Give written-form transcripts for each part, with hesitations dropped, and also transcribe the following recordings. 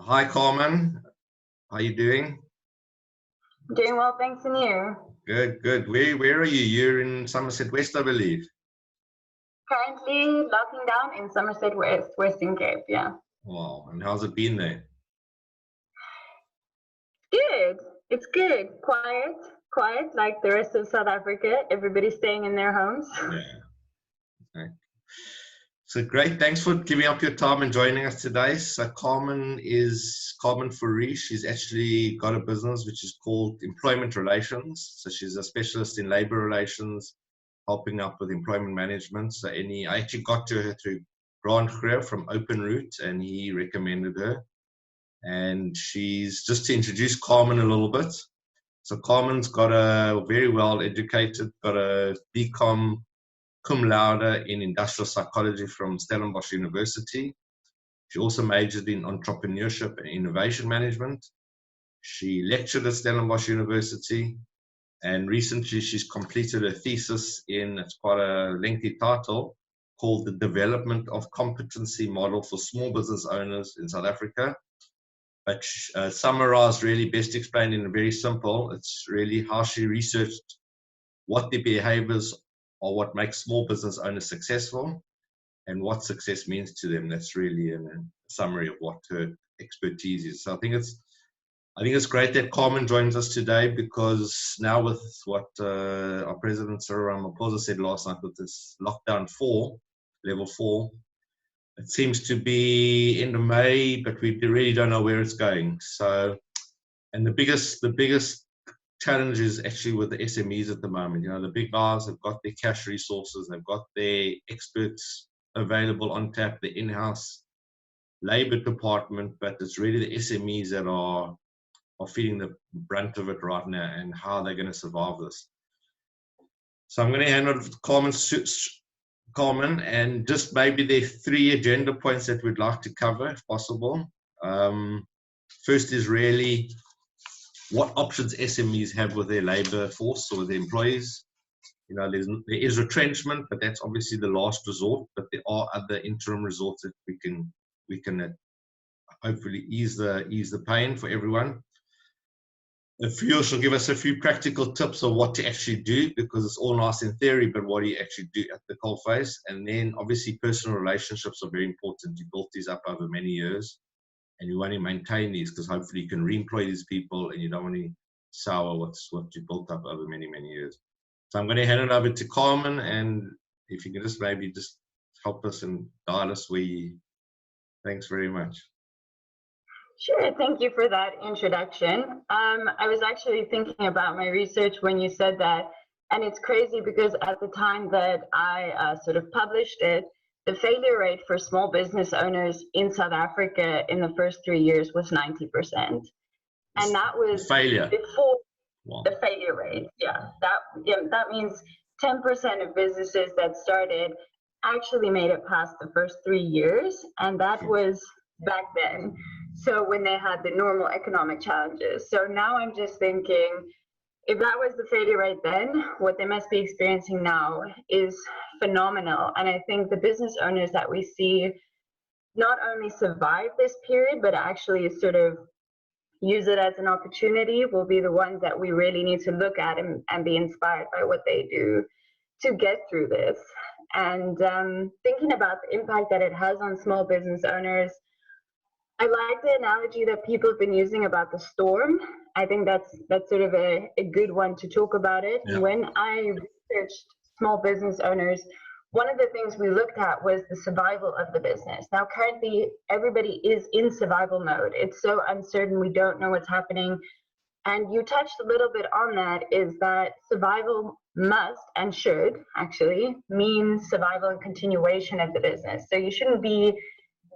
Hi, Carmen. How you doing? Doing well, thanks, and you? Good, good. Where are you? You're in Somerset West, I believe. Currently locking down in Somerset West, Western Cape, yeah. Wow. And how's it been there? Good. It's good. Quiet, like the rest of South Africa. Everybody's staying in their homes. Yeah. Okay. So great. Thanks for giving up your time and joining us today. So Carmen is Carmen Fourie. She's actually got a business which is called Employment Relations. So she's a specialist in labor relations, helping up with employment management. So I actually got to her through Grant Greer from OpenRoute, and he recommended her. And she's just to introduce Carmen a little bit. So Carmen's got a very well educated, got a BCom cum laude in industrial psychology from Stellenbosch University. She also majored in entrepreneurship and innovation management. She lectured at Stellenbosch University, and recently she's completed a thesis it's quite a lengthy title, called The Development of Competency Model for Small Business Owners in South Africa. But summarized, really best explained in a very simple, it's really how she researched what the behaviors are, what makes small business owners successful, and what success means to them. That's really a summary of what her expertise is. So I think it's great that Carmen joins us today, because now with what our President Cyril Ramaphosa said last night, with this lockdown 4, level 4, it seems to be end of May, but we really don't know where it's going. So, and the biggest challenge is actually with the SMEs at the moment. You know, the big guys have got their cash resources, they've got their experts available on tap, the in-house labor department, but it's really the SMEs that are feeling the brunt of it right now, and how they're going to survive this. So I'm going to hand over to Carmen, and just maybe there are 3 agenda points that we'd like to cover, if possible. First is really what options SMEs have with their labor force or with their employees. You know, there is retrenchment, but that's obviously the last resort. But there are other interim resorts that we can hopefully ease the pain for everyone. She'll give us a few practical tips of what to actually do, because it's all nice in theory, but what do you actually do at the coalface? And then obviously personal relationships are very important. You built these up over many years, and you want to maintain these, because hopefully you can re-employ these people, and you don't want to sour what you built up over many years. So I'm going to hand it over to Carmen, and if you can just maybe just help us and guide us thanks very much. Sure, thank you for that introduction. I was actually thinking about my research when you said that, and it's crazy because at the time that I sort of published it, the failure rate for small business owners in South Africa in the first 3 years was 90%. And that was before the failure rate. Yeah, that means 10% of businesses that started actually made it past the first 3 years, and that was back then. So when they had the normal economic challenges. So now I'm just thinking, if that was the failure rate then, what they must be experiencing now is phenomenal. And I think the business owners that we see not only survive this period, but actually sort of use it as an opportunity will be the ones that we really need to look at and be inspired by what they do to get through this. And thinking about the impact that it has on small business owners, I like the analogy that people have been using about the storm. I think that's sort of a good one to talk about it. Yeah. When I researched small business owners, one of the things we looked at was the survival of the business. Now, currently, everybody is in survival mode. It's so uncertain. We don't know what's happening. And you touched a little bit on that, is that survival must and should actually mean survival and continuation of the business. So you shouldn't be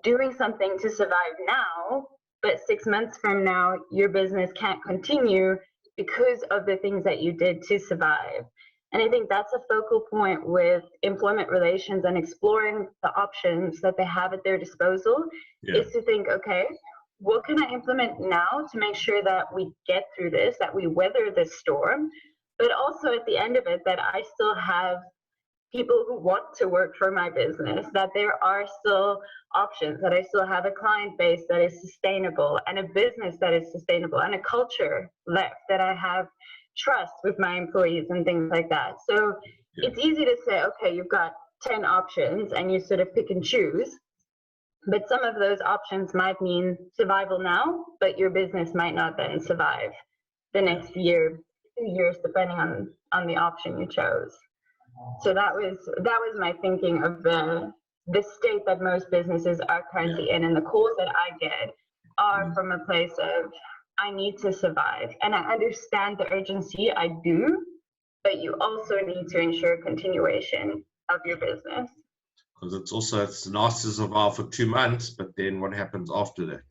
doing something to survive now, but 6 months from now, your business can't continue because of the things that you did to survive. And I think that's a focal point with employment relations and exploring the options that they have at their disposal, is to think, okay, what can I implement now to make sure that we get through this, that we weather this storm, but also at the end of it, that I still have people who want to work for my business, that there are still options, that I still have a client base that is sustainable and a business that is sustainable and a culture left, that I have trust with my employees and things like that. So it's easy to say, okay, you've got 10 options and you sort of pick and choose. But some of those options might mean survival now, but your business might not then survive the next year, 2 years, depending on the option you chose. So that was my thinking of the state that most businesses are currently in, and the calls that I get are from a place of, I need to survive, and I understand the urgency, I do, but you also need to ensure continuation of your business. Because it's nice to survive for 2 months, but then what happens after that?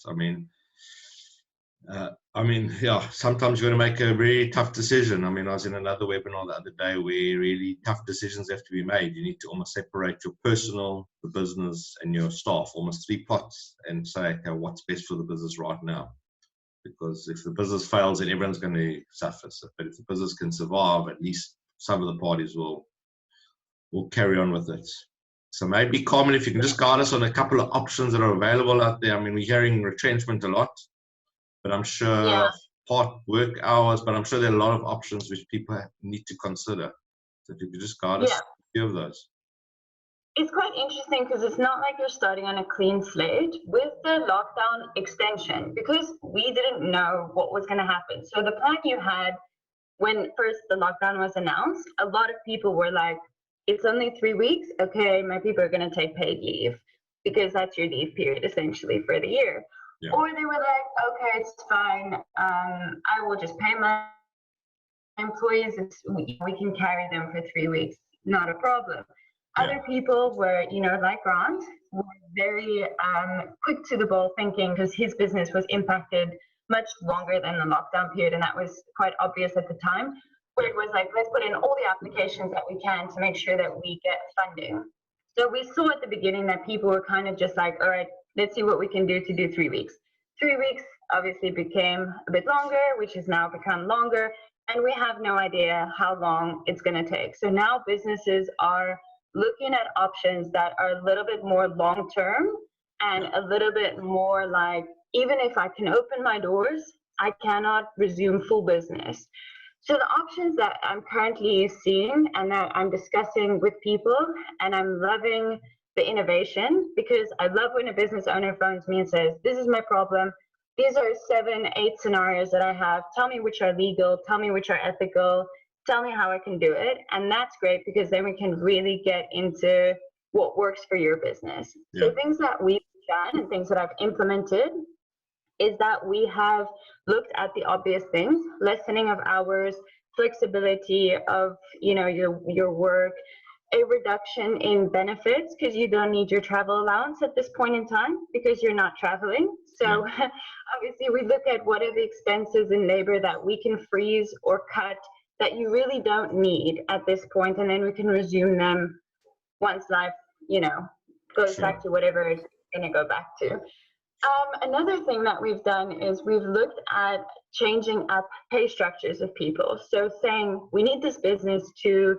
Yeah, sometimes you're going to make a very tough decision. I was in another webinar the other day where really tough decisions have to be made. You need to almost separate your personal, the business, and your staff, almost 3 pots, and say, okay, what's best for the business right now? Because if the business fails, then everyone's going to suffer. But if the business can survive, at least some of the parties will carry on with it. So maybe, Carmen, if you can just guide us on a couple of options that are available out there. We're hearing retrenchment a lot, but I'm sure part work hours, but I'm sure there are a lot of options which people need to consider. So if you could just guide us a few of those. It's quite interesting because it's not like you're starting on a clean slate with the lockdown extension, because we didn't know what was going to happen. So the plan you had when first the lockdown was announced, a lot of people were like, it's only 3 weeks. Okay, my people are going to take paid leave, because that's your leave period essentially for the year. Yeah. Or they were like, okay, it's fine. I will just pay my employees. We can carry them for 3 weeks. Not a problem. Yeah. Other people were, like Grant, were very quick to the ball thinking, because his business was impacted much longer than the lockdown period. And that was quite obvious at the time, where it was like, let's put in all the applications that we can to make sure that we get funding. So we saw at the beginning that people were kind of just like, all right, let's see what we can do to do 3 weeks. 3 weeks obviously became a bit longer, which has now become longer. And we have no idea how long it's going to take. So now businesses are looking at options that are a little bit more long-term and a little bit more like, even if I can open my doors, I cannot resume full business. So the options that I'm currently seeing and that I'm discussing with people, and I'm loving the innovation, because I love when a business owner phones me and says, this is my problem. These are 7, 8 scenarios that I have. Tell me which are legal. Tell me which are ethical. Tell me how I can do it. And that's great, because then we can really get into what works for your business. Yeah. So things that we've done and things that I've implemented is that we have looked at the obvious things: lessening of hours, flexibility of your work, a reduction in benefits, because you don't need your travel allowance at this point in time because you're not traveling. So obviously we look at what are the expenses in labor that we can freeze or cut that you really don't need at this point, and then we can resume them once life, goes back to whatever it's going to go back to. Another thing that we've done is we've looked at changing up pay structures of people. So saying we need this business to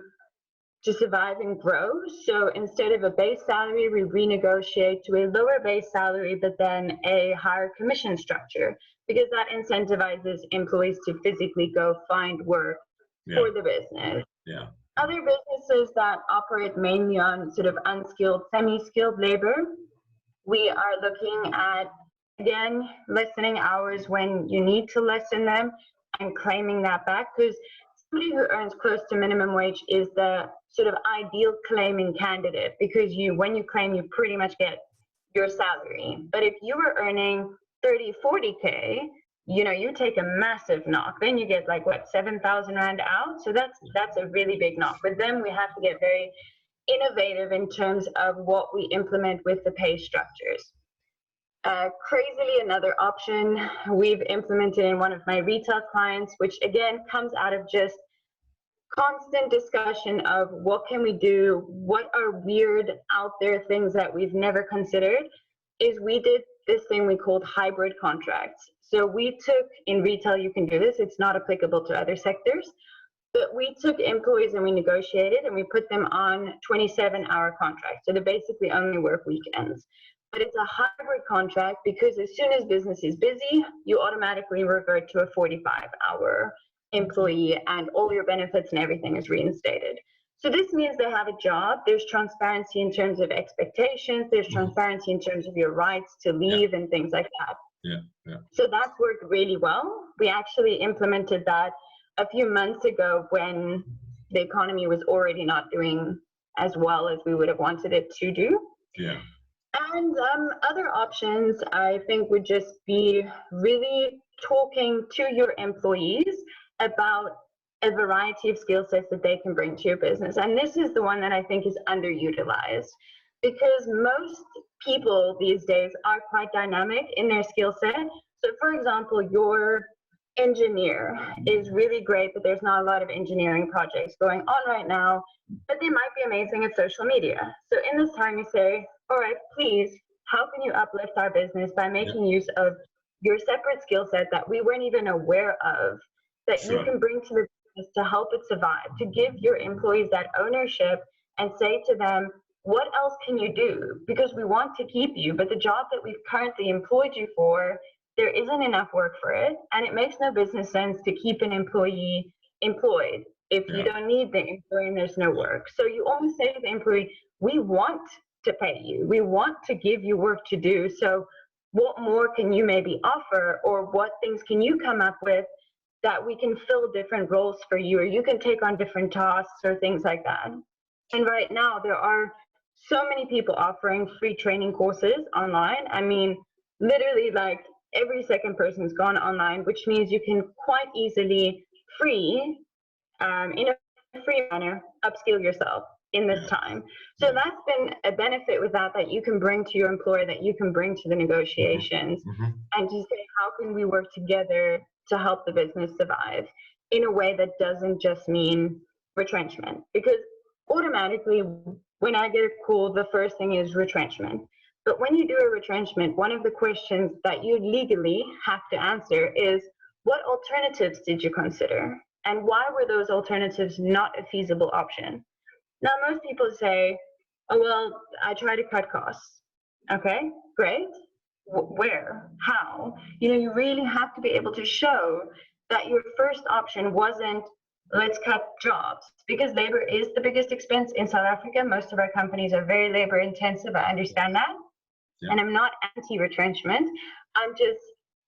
survive and grow. So instead of a base salary, we renegotiate to a lower base salary, but then a higher commission structure, because that incentivizes employees to physically go find work for the business. Yeah. Other businesses that operate mainly on sort of unskilled, semi-skilled labor, we are looking at, again, lessening hours when you need to lessen them and claiming that back, because somebody who earns close to minimum wage is the sort of ideal claiming candidate, because when you claim, you pretty much get your salary. But if you were earning 30, 40K, you take a massive knock. Then you get 7,000 Rand out. So that's a really big knock. With them, we have to get very innovative in terms of what we implement with the pay structures. Crazily, another option we've implemented in one of my retail clients, which again comes out of just constant discussion of what can we do, what are weird out there things that we've never considered, is we did this thing we called hybrid contracts. So we took, in retail you can do this, it's not applicable to other sectors, But we took employees and we negotiated and we put them on 27-hour contracts. So they basically only work weekends. But it's a hybrid contract because as soon as business is busy, you automatically revert to a 45-hour employee and all your benefits and everything is reinstated. So this means they have a job. There's transparency in terms of expectations. There's transparency in terms of your rights to leave and things like that. So that's worked really well. We actually implemented that a few months ago when the economy was already not doing as well as we would have wanted it to do. And other options, I think, would just be really talking to your employees about a variety of skill sets that they can bring to your business. And this is the one that I think is underutilized because most people these days are quite dynamic in their skill set. So for example, your engineer is really great, but there's not a lot of engineering projects going on right now, but they might be amazing at social media. So in this time you say, all right, please, how can you uplift our business by making use of your separate skill set that we weren't even aware of, that you can bring to the business to help it survive, to give your employees that ownership and say to them, what else can you do? Because we want to keep you, but the job that we've currently employed you for, there isn't enough work for it, and it makes no business sense to keep an employee employed if you don't need the employee and there's no work. So you almost say to the employee, we want to pay you, we want to give you work to do, so what more can you maybe offer, or what things can you come up with that we can fill different roles for you, or you can take on different tasks or things like that. And right now there are so many people offering free training courses online. I mean, literally like every second person's gone online, which means you can quite easily in a free manner, upskill yourself in this time. So that's been a benefit with that you can bring to your employer, that you can bring to the negotiations, and to say, how can we work together to help the business survive in a way that doesn't just mean retrenchment? Because automatically, when I get a call, the first thing is retrenchment. But when you do a retrenchment, one of the questions that you legally have to answer is, what alternatives did you consider? And why were those alternatives not a feasible option? Now, most people say, oh, well, I try to cut costs. Okay, great. Where? How? You really have to be able to show that your first option wasn't, let's cut jobs, because labor is the biggest expense in South Africa. Most of our companies are very labor intensive. I understand that. And I'm not anti-retrenchment. I'm just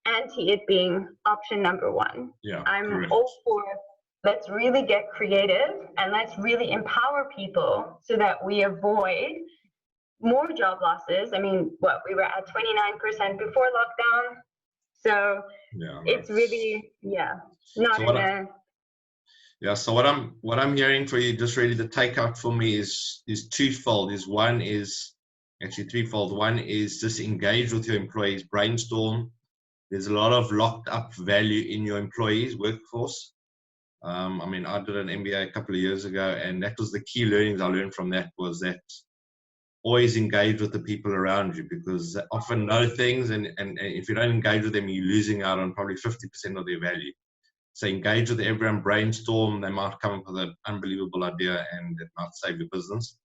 anti it being option number one. I'm all for, let's really get creative and let's really empower people so that we avoid more job losses. I mean, we were at 29% before lockdown. So it's really, not so so what I'm hearing for you, just really the takeout for me is twofold. One is actually threefold. One is just engage with your employees, brainstorm. There's a lot of locked up value in your employees' workforce. I mean, I did an MBA a couple of years ago, and that was the key learnings I learned from that, was that always engage with the people around you, because they often know things, and if you don't engage with them, you're losing out on probably 50% of their value. So engage with everyone, brainstorm. They might come up with an unbelievable idea and it might save your business.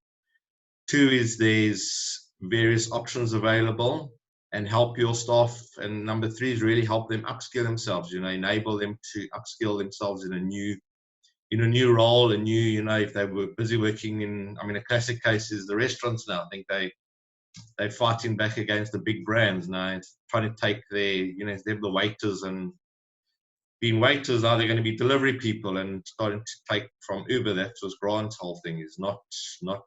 Two is there's various options available, and help your staff. And number three is really help them upskill themselves, enable them to upskill themselves in a new role, a new, if they were busy working in, I mean, a classic case is the restaurants now. I think they're fighting back against the big brands now. It's trying to take their, they're the waiters, and being waiters, now they're going to be delivery people and starting to take from Uber. That was Grant's whole thing, is not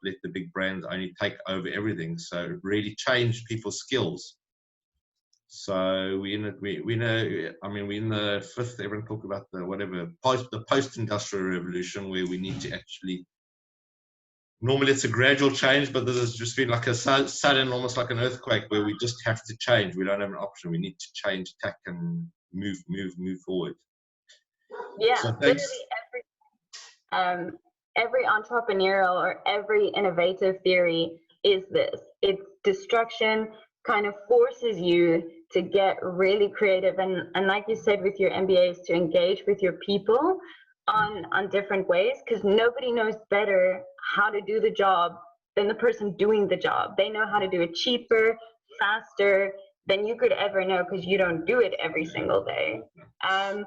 let the big brands only take over everything. So really change people's skills. So we're in the fifth, everyone talk about the post-industrial revolution, where we need to actually, normally it's a gradual change, but this has just been like a sudden, almost like an earthquake, where we just have to change. We don't have an option. We need to change tack and move forward. So literally every entrepreneurial or every innovative theory is this. It's destruction kind of forces you to get really creative, and like you said with your MBAs, to engage with your people. on different ways, because nobody knows better how to do the job than the person doing the job. They know how to do it cheaper, faster than you could ever know, because you don't do it every single day. And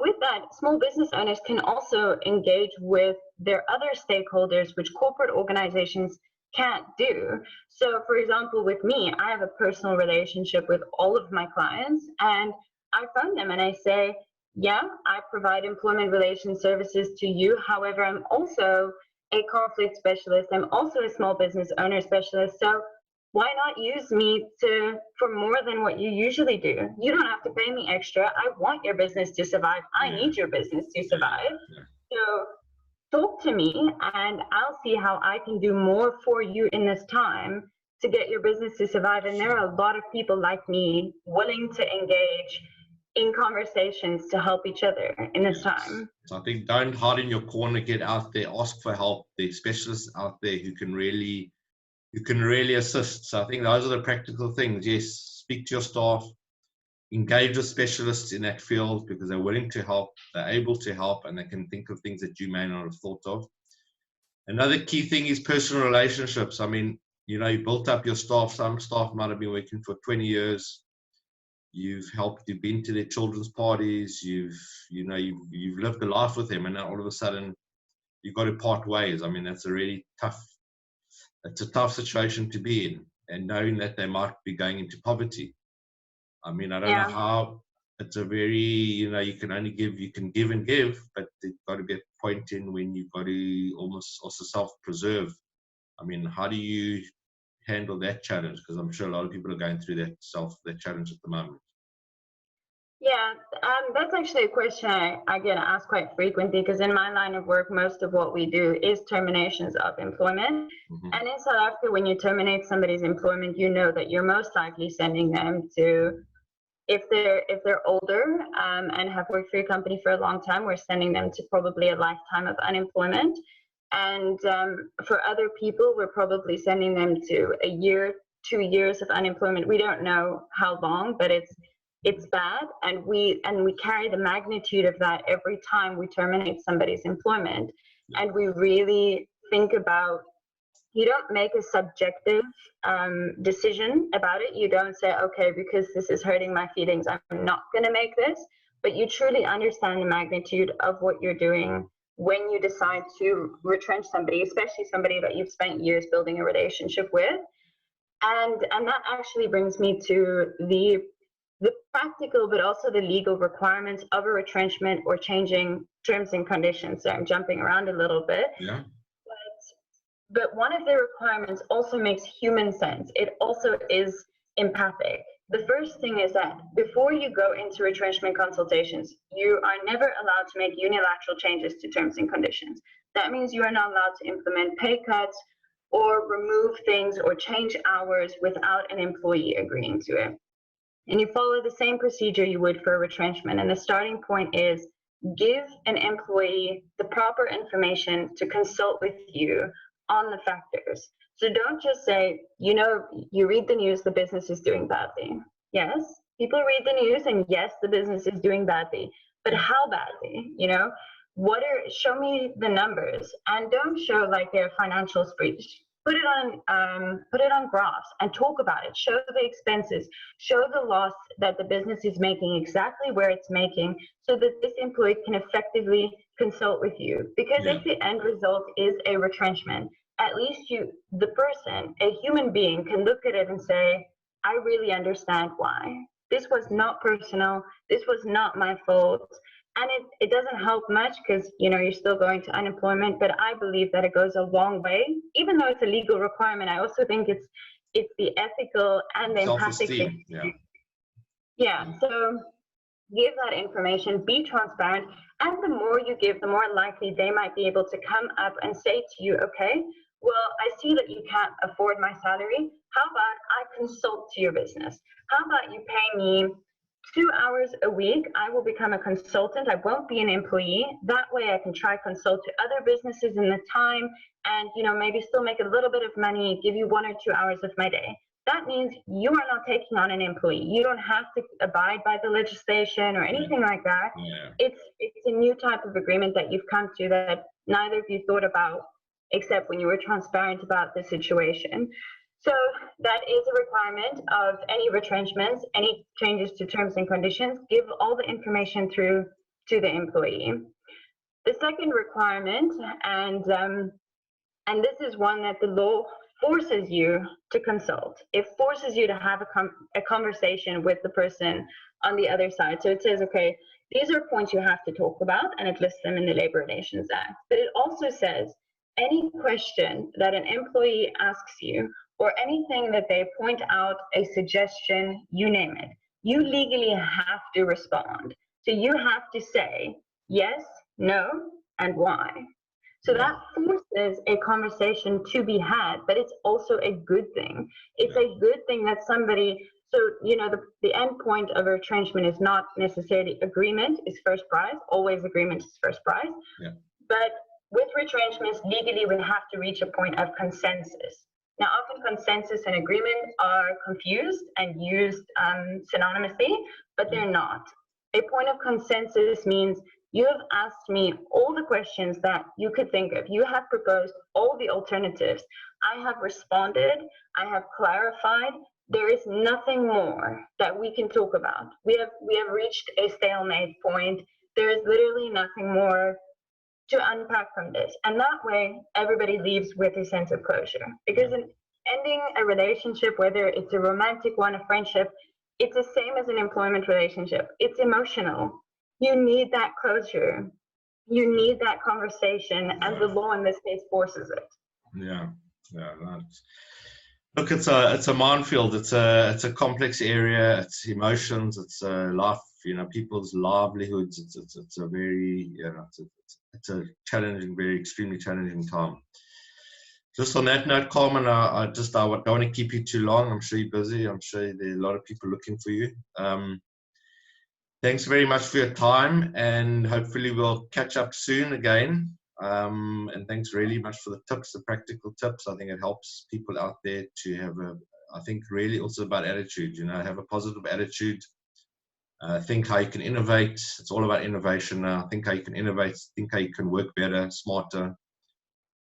with that, small business owners can also engage with their other stakeholders, which corporate organizations can't do. So, for example, with me, I have a personal relationship with all of my clients, and I phone them and I say, yeah, I provide employment relations services to you. However, I'm also a conflict specialist. I'm also a small business owner specialist. So why not use me for more than what you usually do? You don't have to pay me extra. I want your business to survive. I need your business to survive. So talk to me and I'll see how I can do more for you in this time to get your business to survive. And there are a lot of people like me willing to engage in conversations to help each other in this time. So I think don't hide in your corner, get out there, ask for help. There's specialists out there who can really assist. So I think those are the practical things. Yes, speak to your staff, engage with specialists in that field because they're willing to help, they're able to help, and they can think of things that you may not have thought of. Another key thing is personal relationships. I mean, you built up your staff. Some staff might have been working for 20 years. You've been to their children's parties, you've lived a life with them, and now all of a sudden you've got to part ways. I mean, that's a tough situation to be in, and knowing that they might be going into poverty. I mean, I don't know how. It's a very, you can only give, you can give and give, but there's got to be a point in when you've got to almost also self-preserve. I mean, how do you handle that challenge? Because I'm sure a lot of people are going through that challenge at the moment. Yeah, that's actually a question I get asked quite frequently, because in my line of work, most of what we do is terminations of employment. Mm-hmm. And in South Africa, when you terminate somebody's employment, you know that you're most likely sending them to, if they're older and have worked for your company for a long time, we're sending them to probably a lifetime of unemployment. And for other people, we're probably sending them to a year, 2 years of unemployment. We don't know how long, but it's bad, and we carry the magnitude of that every time we terminate somebody's employment. And we really think about, you don't make a subjective decision about it. You don't say, okay, because this is hurting my feelings, I'm not going to make this. But you truly understand the magnitude of what you're doing when you decide to retrench somebody, especially somebody that you've spent years building a relationship with. And that actually brings me to the practical, but also the legal requirements of a retrenchment or changing terms and conditions. So I'm jumping around a little bit. Yeah. But one of the requirements also makes human sense. It also is empathic. The first thing is that before you go into retrenchment consultations, you are never allowed to make unilateral changes to terms and conditions. That means you are not allowed to implement pay cuts or remove things or change hours without an employee agreeing to it. And you follow the same procedure you would for a retrenchment. And the starting point is give an employee the proper information to consult with you on the factors. So don't just say, you read the news, the business is doing badly. Yes, people read the news, and yes, the business is doing badly. But how badly? Show me the numbers, and don't show like their financial spreadsheet. Put it on graphs and talk about it. Show the expenses, show the loss that the business is making, exactly where it's making, so that this employee can effectively consult with you. Because if the end result is a retrenchment, at least the person, a human being, can look at it and say, I really understand why. This was not personal. This was not my fault. And it doesn't help much because, you're still going to unemployment, but I believe that it goes a long way. Even though it's a legal requirement, I also think it's the ethical and the empathic thing. So give that information, be transparent, and the more you give, the more likely they might be able to come up and say to you, okay, well, I see that you can't afford my salary. How about I consult to your business? How about you pay me 2 hours a week? I will become a consultant. I won't be an employee. That way I can try consult to other businesses in the time and, maybe still make a little bit of money, give you 1 or 2 hours of my day. that means you are not taking on an employee. You don't have to abide by the legislation or anything like that. It's a new type of agreement that you've come to that neither of you thought about except when you were transparent about the situation. So that is a requirement of any retrenchments, any changes to terms and conditions, give all the information through to the employee. The second requirement, and this is one that the law forces you to consult. It forces you to have a conversation with the person on the other side. So it says, okay, these are points you have to talk about, and it lists them in the Labor Relations Act. But it also says any question that an employee asks you, or anything that they point out, a suggestion, you name it, you legally have to respond. So you have to say yes, no, and why. So that forces a conversation to be had, but it's also a good thing. It's a good thing that somebody, so, you know, the end point of a retrenchment is not necessarily agreement is first prize, always agreement is first prize. But with retrenchments, legally we have to reach a point of consensus. Now, often consensus and agreement are confused and used synonymously, but they're not. A point of consensus means you have asked me all the questions that you could think of. You have proposed all the alternatives. I have responded. I have clarified. There is nothing more that we can talk about. We have reached a stalemate point. There is literally nothing more to unpack from this. And that way, everybody leaves with a sense of closure. Because in ending a relationship, whether it's a romantic one, a friendship, it's the same as an employment relationship. It's emotional. You need that closure. You need that conversation, and the law in this case forces it. Look, it's a minefield. It's a complex area. It's emotions. It's life. You know, people's livelihoods. It's a very, you know, it's a challenging, very extremely challenging time. Just on that note, Carmen, I don't want to keep you too long. I'm sure you're busy. I'm sure there are a lot of people looking for you. Thanks very much for your time, and hopefully we'll catch up soon again. And thanks really much for the tips, the practical tips. I think it helps people out there to have I think really also about attitude, you know, have a positive attitude. Think how you can innovate. It's all about innovation now. Think how you can innovate, think how you can work better, smarter.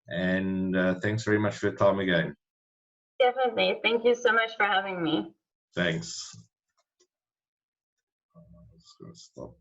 And thanks very much for your time again. Definitely. Thank you so much for having me. Thanks. I'm just going to stop.